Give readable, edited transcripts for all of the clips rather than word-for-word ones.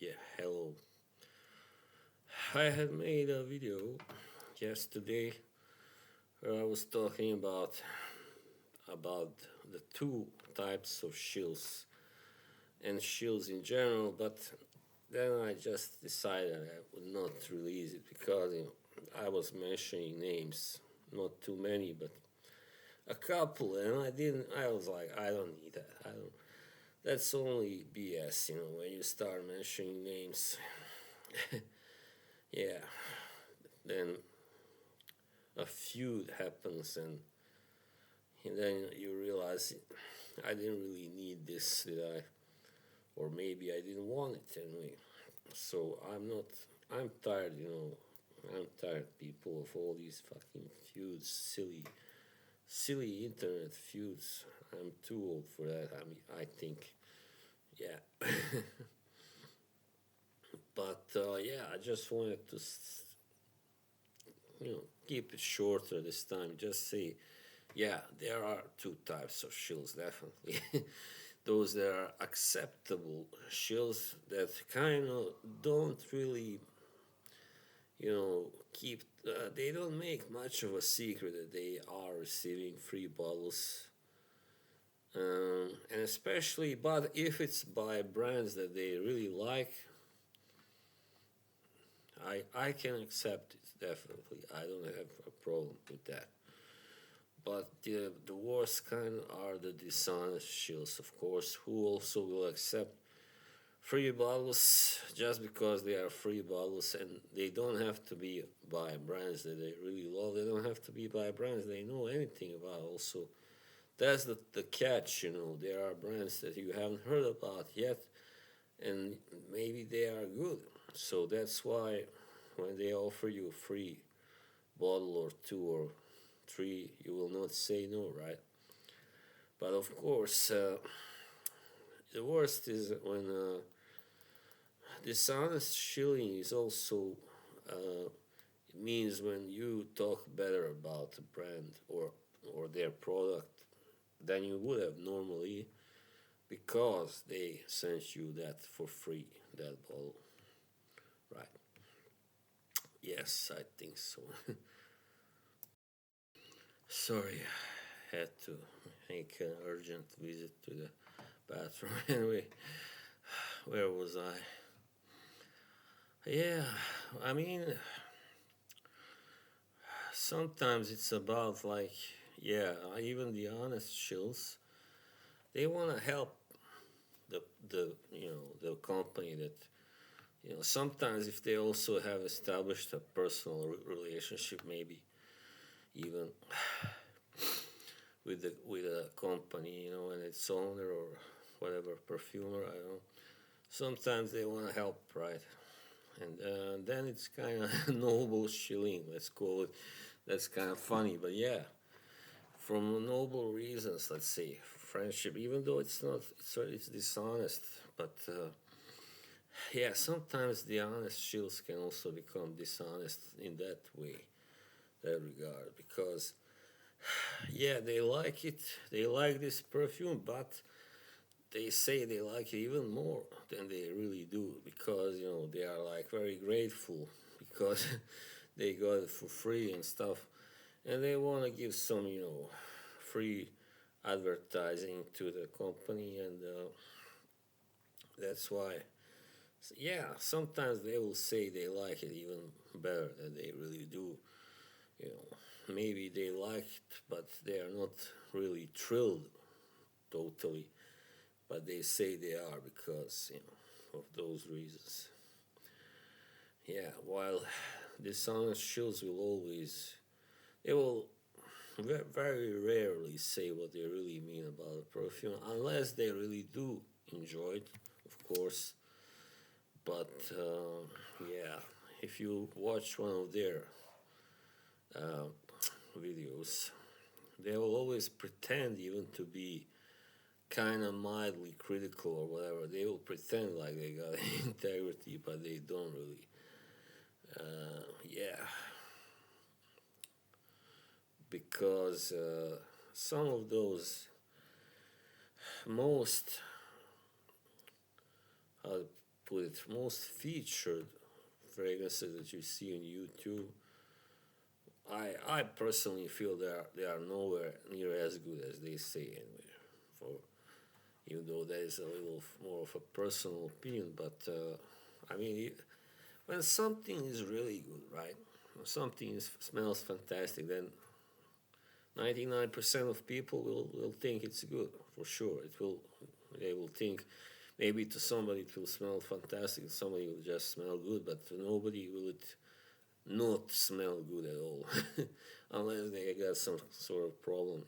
Yeah, hello. I had made a video yesterday where I was talking about the two types of shills and shills in general, but then I just decided I would not release it because I was mentioning names, not too many, but a couple, and I didn't. I was like, I don't need that. I don't. That's only BS, when you start mentioning names. Yeah, then a feud happens, and then you realize I didn't really need this, did I? Or maybe I didn't want it anyway. So I'm not. I'm tired, I'm tired, people, of all these fucking feuds, silly internet feuds. I'm too old for that. I think, yeah. But yeah, I just wanted to, keep it shorter this time. Just say, yeah, there are two types of shills, definitely. Those that are acceptable shills that kind of don't really, keep. They don't make much of a secret that they are receiving free bottles. And especially, but if it's by brands that they really like, I can accept it, definitely. I don't have a problem with that. But the worst kind are the dishonest shills, of course, who also will accept free bottles just because they are free bottles, and they don't have to be by brands that they really love. They don't have to be by brands they know anything about. Also, that's the catch. There are brands that you haven't heard about yet, and maybe they are good. So that's why when they offer you a free bottle or two or three, you will not say no, right? But of course, the worst is when dishonest shilling is also, it means when you talk better about the brand or their product than you would have normally because they sent you that for free, that bottle, right? Yes, I think so. Sorry, I had to make an urgent visit to the bathroom. Anyway, where was I? Yeah, I mean, sometimes it's about like, yeah, even the honest shills, they want to help the company that, sometimes if they also have established a personal relationship, maybe even with a company, and its owner or whatever perfumer, I don't know. Sometimes they want to help, right? And then it's kind of noble shilling, let's call it. That's kind of funny, but yeah, from noble reasons, let's say friendship, even though it's not, it's dishonest, but yeah, sometimes the honest shills can also become dishonest in that way, that regard, because yeah, they like it, they like this perfume, but they say they like it even more than they really do because they are like very grateful because they got it for free and stuff, and they want to give some free advertising to the company, and that's why. So, yeah, sometimes they will say they like it even better than they really do. You Maybe they like it, but they are not really thrilled totally. But they say they are because of those reasons. Yeah, while dishonest shills will always, they will very rarely say what they really mean about a perfume, unless they really do enjoy it, of course. But yeah, if you watch one of their uh, videos, they will always pretend even to be kind of mildly critical or whatever. They will pretend like they got integrity, but they don't really. Yeah, because some of those most, how to put it, most featured fragrances that you see on YouTube, I personally feel they are nowhere near as good as they say anyway. For even though that is a little more of a personal opinion, but I mean, when something is really good, right? When something smells fantastic, then 99% of people will think it's good for sure. They will think maybe to somebody it will smell fantastic, somebody will just smell good, but to nobody will it not smell good at all, unless they got some sort of problem,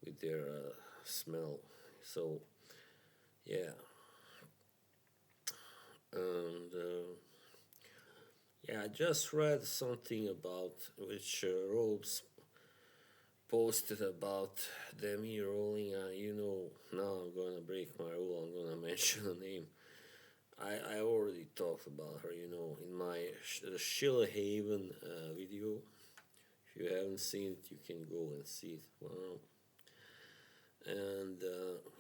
with their smell. So yeah, and yeah, I just read something about which Robes posted about Demi rolling. Now I'm gonna break my rule. I'm gonna mention a name. I already talked about her. In my the Shill Haven video. If you haven't seen it, you can go and see it. Wow. And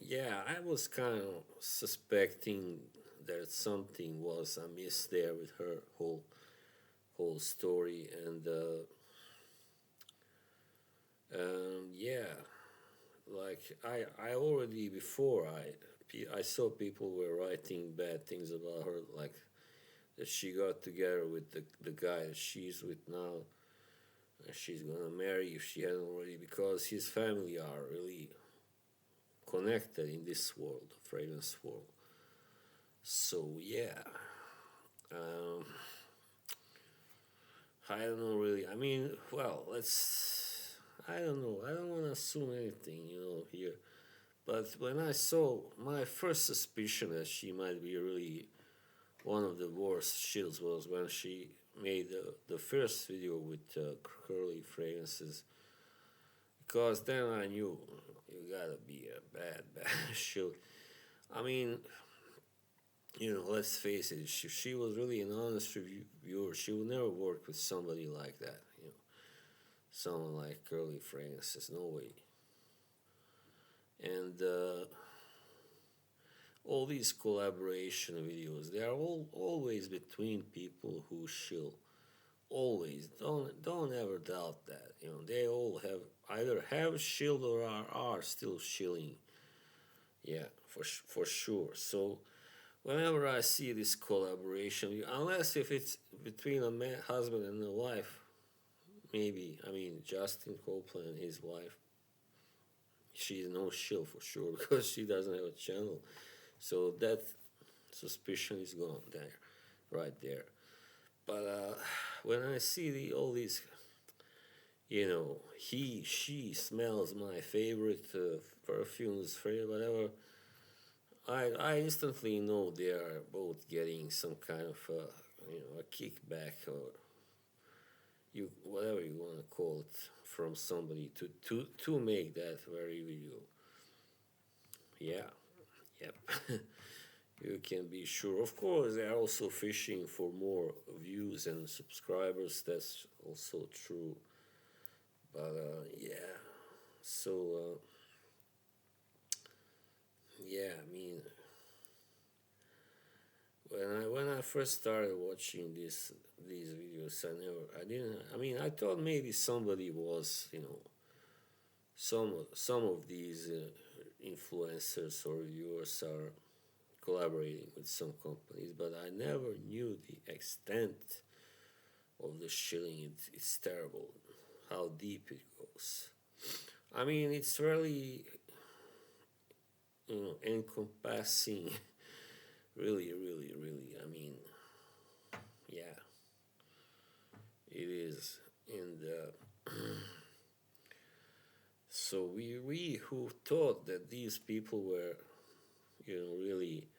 yeah, I was kind of suspecting that something was amiss there with her whole story, and yeah, like I already before I saw people were writing bad things about her, like that she got together with the guy that she's with now, and she's gonna marry if she hasn't already, because his family are really connected in this world, the fragrance world. So yeah, um, I don't know really. I mean, well, let's. I don't know. I don't want to assume anything, here. But when I saw, my first suspicion that she might be really one of the worst shills was when she made the first video with curly fragrances. Because then I knew you gotta be a bad shill. I mean, let's face it, if she was really an honest reviewer, she would never work with somebody like that, someone like Curly Francis, no way. And all these collaboration videos, they are all always between people who shill. Always, don't ever doubt that. They all either have shilled or are still shilling. Yeah, for sure. So whenever I see this collaboration, unless if it's between a husband and a wife, maybe. I mean, Justin Copeland and his wife, she's no shill for sure because she doesn't have a channel. So that suspicion is gone there, right there. But when I see all these, she smells my favorite perfumes, whatever, I instantly know they are both getting some kind of a kickback, or whatever you want to call it, from somebody to make that very video. Yeah, yep. You can be sure. Of course, they are also fishing for more views and subscribers. That's also true. But yeah, so yeah, I mean, when I first started watching these videos, I didn't. I mean, I thought maybe somebody was, some of these influencers or viewers are collaborating with some companies, but I never knew the extent of the shilling. It's terrible how deep it goes. I mean, it's really, encompassing. Really, really, really. I mean, yeah, it is. And so we who thought that these people were, really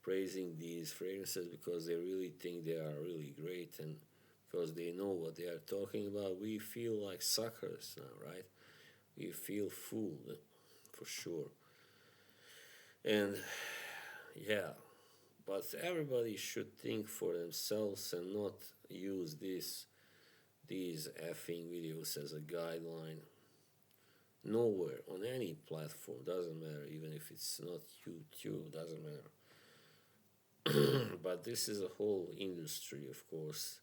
praising these fragrances because they really think they are really great and because they know what they are talking about, we feel like suckers now, right? We feel fooled, for sure. And yeah, but everybody should think for themselves and not use these effing videos as a guideline. Nowhere on any platform, doesn't matter, even if it's not YouTube, doesn't matter. but this is a whole industry, of course.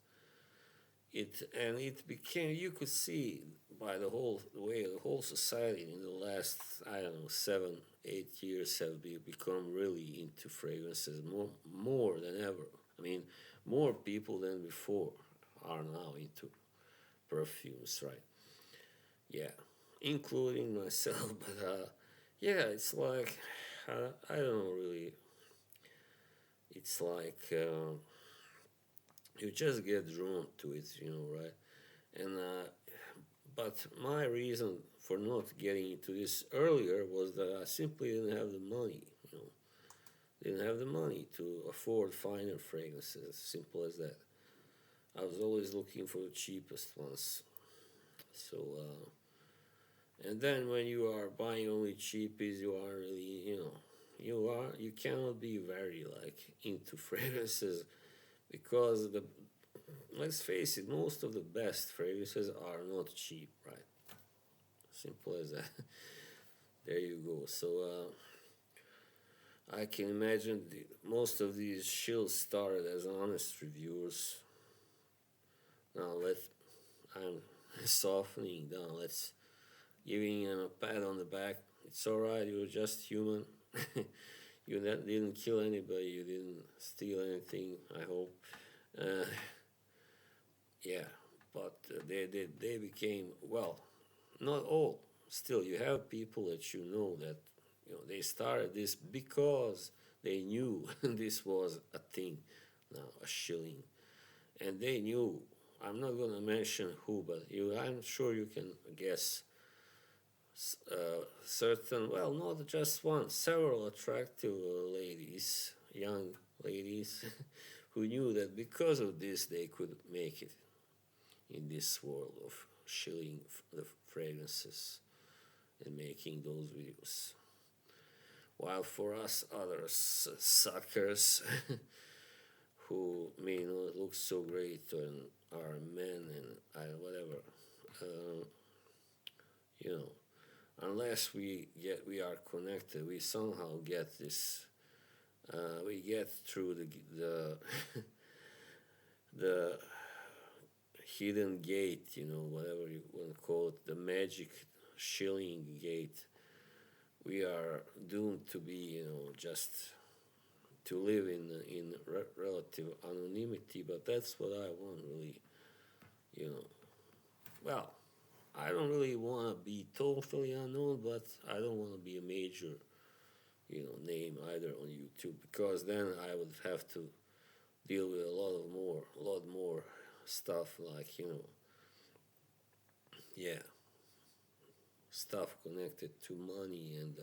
It became, you could see by the way the whole society in the last, I don't know, 7 8 years have become really into fragrances more than ever. I mean, more people than before are now into perfumes, right? Yeah, including myself. But yeah, it's like I don't know really. It's like you just get drawn to it, right? And but my reason for not getting into this earlier was that I simply didn't have the money, didn't have the money to afford finer fragrances. Simple as that. I was always looking for the cheapest ones. So, and then when you are buying only cheapies, you are really, you cannot be very like into fragrances because let's face it, most of the best fragrances are not cheap, right? Simple as that. There you go. So I can imagine most of these shills started as honest reviewers. Now I'm softening down. Let's giving him a pat on the back. It's all right. You're just human. You didn't kill anybody. You didn't steal anything. I hope. Uh, yeah, but they became, well, not all. Still, you have people that that they started this because they knew this was a thing, now a shilling, and they knew. I'm not gonna mention who, but I'm sure you can guess. Certain, well, not just one, several attractive ladies, young ladies, who knew that because of this they could make it in this world of shilling the fragrances and making those videos. While for us others, suckers, who may not look so great and are men and whatever, uh, you know, unless we are connected, we somehow get this. We get through the the hidden gate, whatever you want to call it, the magic shilling gate. We are doomed to be, just to live in relative anonymity. But that's what I want, really. You know, well, I don't really want to be totally unknown, but I don't want to be a major, name either on YouTube, because then I would have to deal with a lot more stuff like, yeah, stuff connected to money and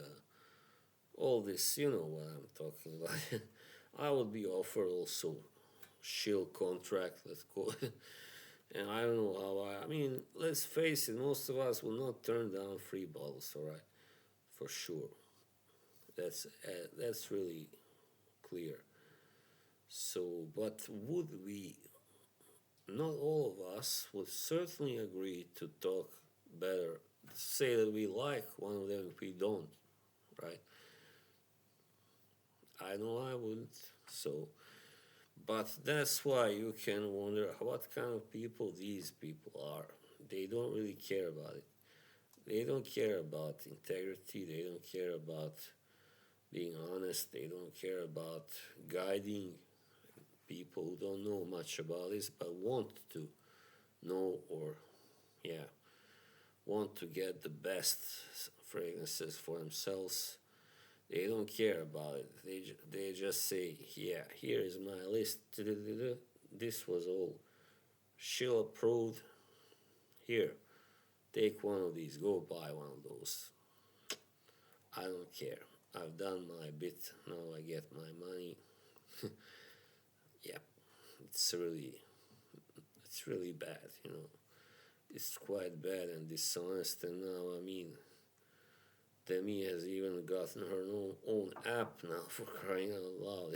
all this, you know what I'm talking about. I would be offered also shill contract, let's call it. And I don't know I mean, let's face it, most of us will not turn down free bottles, all right, for sure. That's really clear. So, but would we? Not all of us would certainly agree to talk better. Say that we like one of them if we don't, right? I know I wouldn't. So, but that's why you can wonder what kind of people these people are. They don't really care about it. They don't care about integrity. They don't care about being honest. They don't care about guiding people who don't know much about this but want to know, or yeah, want to get the best fragrances for themselves. They don't care about it. They just say, yeah, here is my list. This was all Shill approved. Here, take one of these. Go buy one of those. I don't care. I've done my bit. Now I get my money. Yeah, it's really it's really bad. It's quite bad and dishonest. And now, I mean, Demi has even gotten her own app now, for crying out loud.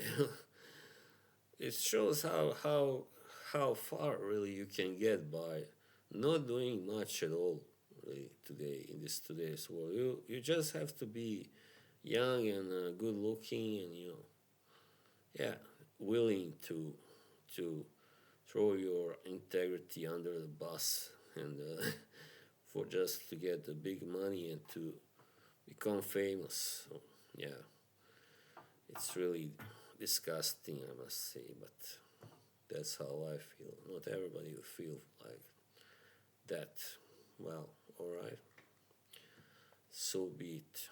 It shows how far really you can get by not doing much at all, really, today in this today's world. You just have to be young and good looking, and yeah, willing to throw your integrity under the bus and for just to get the big money and to become famous. So, yeah, it's really disgusting, I must say, but that's how I feel. Not everybody will feel like that. Well, alright, so be it.